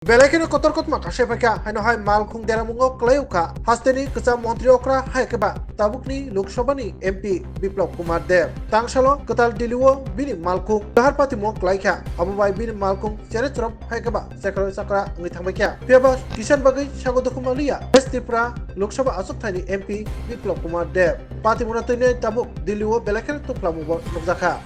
Belakino kotor-kot maka sepeka haino hai malkhung deramungo kleuka hasteni keca mantri okra hai keba tabukni Loksabani MP Biplop Kumar Dev tangsalo ketal diliwo bini malkhung daharpati mo klaikha abubai bini malkhung ceretrop hai keba sakra sakra ngi thangbaikha peba kisan bagai sagodokumalia Tripura Loksabha asok thani MP Biplop Kumar Dev pati munatine tabuk diliwo belakino tuplamugo nokjakha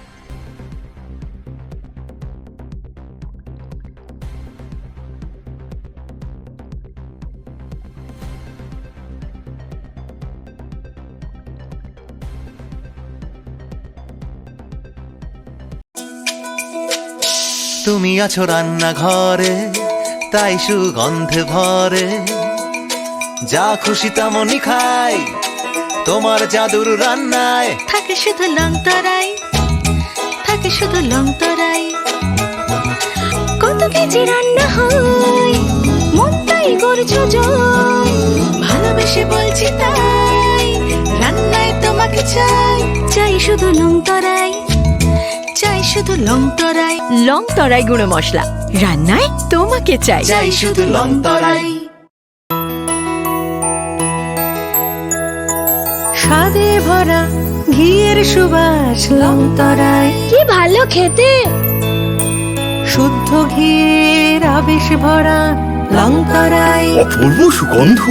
তুমি আছো রান্না ঘরে তাই সুগন্ধে ভরে যা খুশি তেমনই খাই তোমার জাদুর রান্নায় থাকে শুধু লং তরাই থাকে শুধু লং তরাই কত কেজি রান্না হয় মন তাই করছো জয় ভালোবেসে বলছি তাই রান্নায় তোমাকে চাই চাই শুধু লং তরাই চাই শুধু লং তরাই গুঁড়ো মশলা রান্নায় তোমাকে চাই চাই শুধু লং তরাই স্বাদে ভরা ঘিয়ের সুবাস লং তরাই কি ভালো খেতে শুদ্ধ ঘিয়ের আবেশ ভরা লং তরাই অপূর্ব সুগন্ধ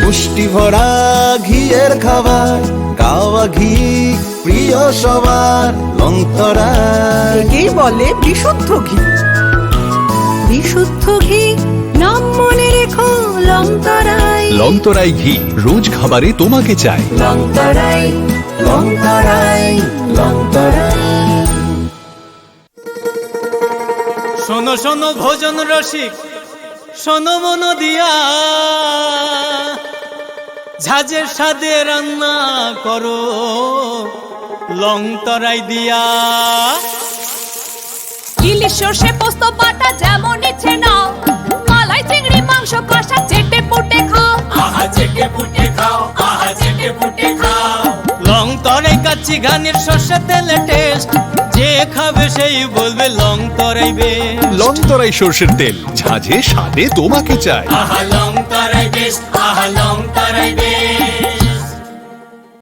পুষ্টি ভরা ঘিয়ের খাবার গাওয়া ঘি প্রিয় সবার লং তরাই একেই বলে বিশুদ্ধ ঘি বিশুদ্ধ ঘি নাম মনে রেখো লং তরাই লংতরাই ঘি রোজ খাবারে তোমাকে চাই লং তরাই লং তরাই লং তরাই শোনো শোনো ভোজন রসিক শোনো মন দিয়া ঝাঁঝের স্বাদে রান্না করো লং তরাই দিয়া ইলিশ সর্ষে পোস্ত বাটা যেমন ইচ্ছে নাও মালাই চিংড়ি মাংস কষা চেটে পুটে খাও আহা চেটে পুটে খাও আহা চেটে পুটে খাও লং তরাই কাচ্চি ঘানির সর্ষে তেলে টেস্ট যে খাবে সেই বলবে লং তরাই বেশ লংতরাই সর্ষের তেল ঝাঁঝে স্বাদে তোমাকে চাই আহা লং তরাই বেশ আহা লং তরাই বেশ